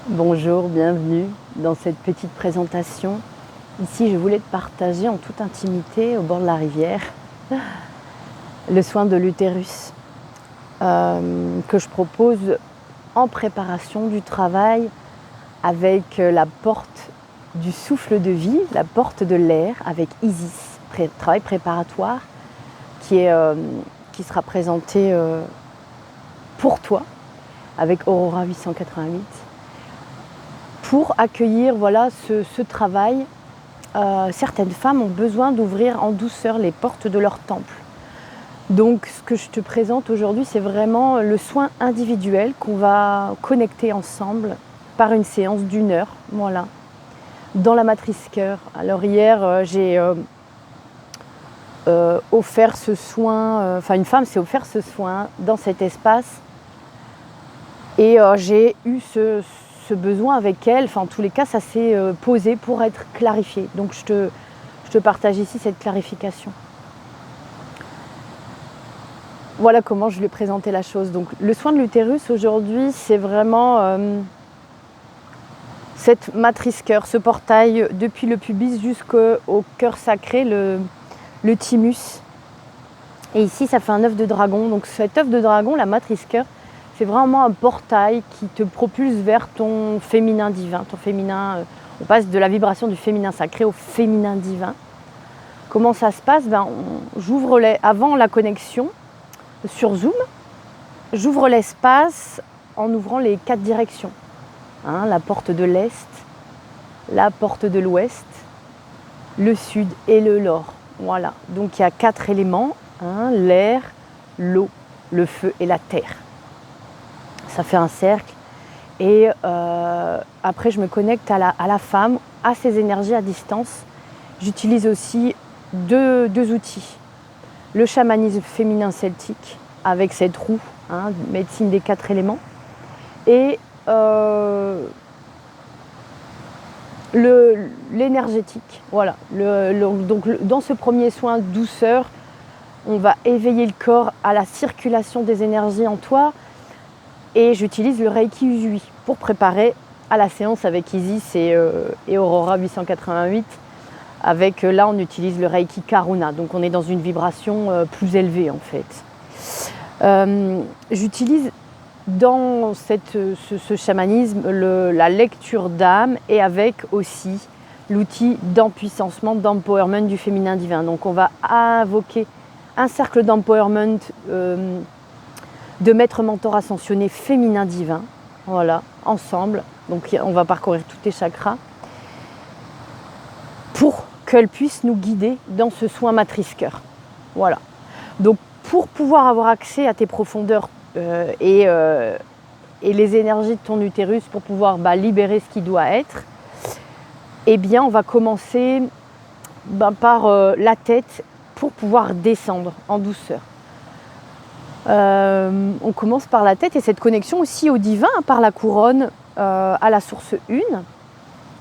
Bonjour, bienvenue dans cette petite présentation. Ici, je voulais te partager en toute intimité, au bord de la rivière, le soin de l'utérus que je propose en préparation du travail avec la porte du souffle de vie, la porte de l'air avec Isis, travail préparatoire qui sera présenté pour toi avec Aurora 888. Pour accueillir ce travail, certaines femmes ont besoin d'ouvrir en douceur les portes de leur temple. Donc ce que je te présente aujourd'hui, c'est vraiment le soin individuel qu'on va connecter ensemble par une séance d'1 heure, voilà, dans la matrice cœur. Alors hier, j'ai offert ce soin, une femme s'est offert ce soin dans cet espace et j'ai eu ce besoin avec elle, en tous les cas ça s'est posé pour être clarifié. Donc je te partage ici cette clarification. Voilà comment je lui ai présenté la chose. Donc le soin de l'utérus aujourd'hui, c'est vraiment cette matrice cœur, ce portail depuis le pubis jusqu'au cœur sacré, le thymus. Et ici ça fait un œuf de dragon. Donc cet œuf de dragon, la matrice cœur, c'est vraiment un portail qui te propulse vers ton féminin divin. Ton féminin, on passe de la vibration du féminin sacré au féminin divin. Comment ça se passe ? J'ouvre avant la connexion sur Zoom, j'ouvre l'espace en ouvrant les 4 directions. La porte de l'Est, la porte de l'Ouest, le Sud et le Nord. Voilà, donc il y a 4 éléments, l'air, l'eau, le feu et la terre. Ça fait un cercle et après je me connecte à la femme, à ses énergies à distance. J'utilise aussi deux outils. Le chamanisme féminin celtique avec cette roue, médecine des 4 éléments, et l'énergétique. Voilà. Donc dans ce premier soin douceur, on va éveiller le corps à la circulation des énergies en toi. Et j'utilise le Reiki Usui pour préparer à la séance avec Isis et Aurora 888. Là, on utilise le Reiki Karuna. Donc, on est dans une vibration plus élevée, en fait. J'utilise dans ce chamanisme la lecture d'âme et avec aussi l'outil d'empuissancement, d'empowerment du féminin divin. Donc, on va invoquer un cercle d'empowerment de maître mentor ascensionné féminin divin, voilà, ensemble. Donc on va parcourir tous tes chakras pour qu'elle puisse nous guider dans ce soin matrice cœur. Voilà. Donc pour pouvoir avoir accès à tes profondeurs et les énergies de ton utérus, pour pouvoir libérer ce qui doit être, eh bien on va commencer par la tête pour pouvoir descendre en douceur. On commence par la tête et cette connexion aussi au divin, par la couronne à la source 1,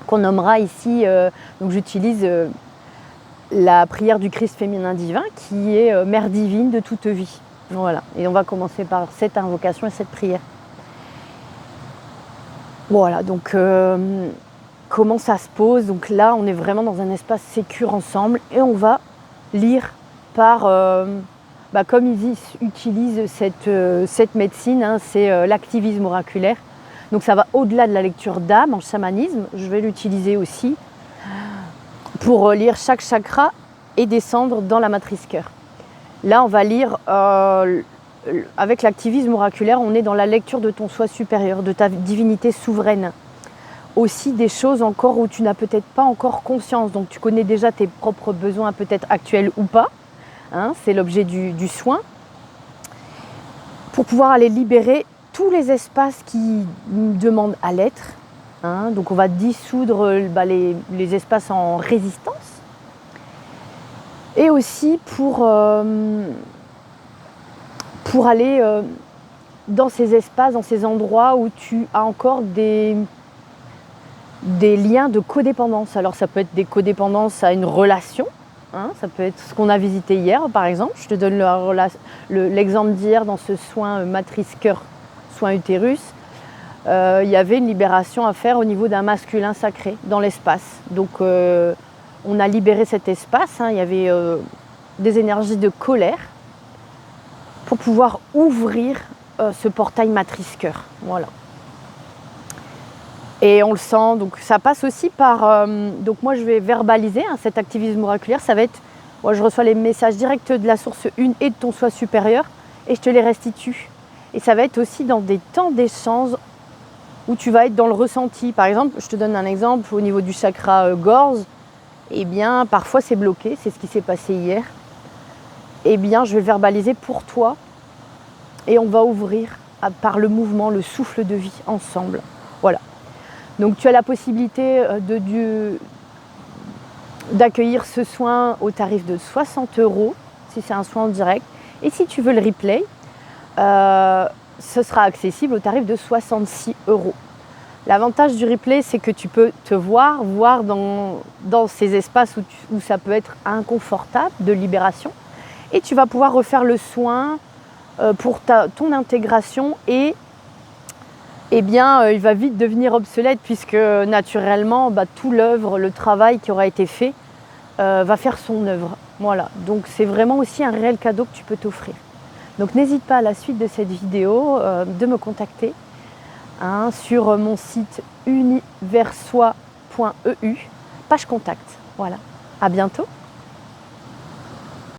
qu'on nommera ici, donc j'utilise la prière du Christ féminin divin qui est mère divine de toute vie. Voilà, et on va commencer par cette invocation et cette prière. Voilà, donc comment ça se pose ? Donc là, on est vraiment dans un espace sécure ensemble et on va lire par... comme ils utilisent cette médecine, c'est l'activisme oraculaire. Donc ça va au-delà de la lecture d'âme en chamanisme. Je vais l'utiliser aussi pour lire chaque chakra et descendre dans la matrice cœur. Là, on va lire, avec l'activisme oraculaire, on est dans la lecture de ton soi supérieur, de ta divinité souveraine. Aussi des choses encore où tu n'as peut-être pas encore conscience. Donc tu connais déjà tes propres besoins, peut-être actuels ou pas. C'est l'objet du soin, pour pouvoir aller libérer tous les espaces qui nous demandent à l'être. Donc on va dissoudre les espaces en résistance. Et aussi pour aller dans ces espaces, dans ces endroits où tu as encore des liens de codépendance. Alors ça peut être des codépendances à une relation. Ça peut être ce qu'on a visité hier, par exemple. Je te donne l'exemple d'hier dans ce soin matrice cœur, soin utérus. il y avait une libération à faire au niveau d'un masculin sacré dans l'espace. Donc on a libéré cet espace, hein, il y avait des énergies de colère pour pouvoir ouvrir ce portail matrice cœur. Voilà. Et on le sent, donc ça passe aussi par... donc moi je vais verbaliser hein, cet activisme oraculaire, ça va être... Moi je reçois les messages directs de la source 1 et de ton soi supérieur et je te les restitue. Et ça va être aussi dans des temps d'échange où tu vas être dans le ressenti. Par exemple, je te donne un exemple au niveau du chakra gorge, eh bien parfois c'est bloqué, c'est ce qui s'est passé hier. Eh bien je vais verbaliser pour toi et on va ouvrir par le mouvement, le souffle de vie ensemble. Voilà. Donc tu as la possibilité d'accueillir ce soin au tarif de 60 € si c'est un soin en direct. Et si tu veux le replay, ce sera accessible au tarif de 66 €. L'avantage du replay, c'est que tu peux te voir dans ces espaces où ça peut être inconfortable de libération. Et tu vas pouvoir refaire le soin pour ton intégration et eh bien, il va vite devenir obsolète puisque naturellement, tout l'œuvre, le travail qui aura été fait va faire son œuvre. Voilà, donc c'est vraiment aussi un réel cadeau que tu peux t'offrir. Donc n'hésite pas à la suite de cette vidéo de me contacter hein, sur mon site universoi.eu, page contact. Voilà, à bientôt.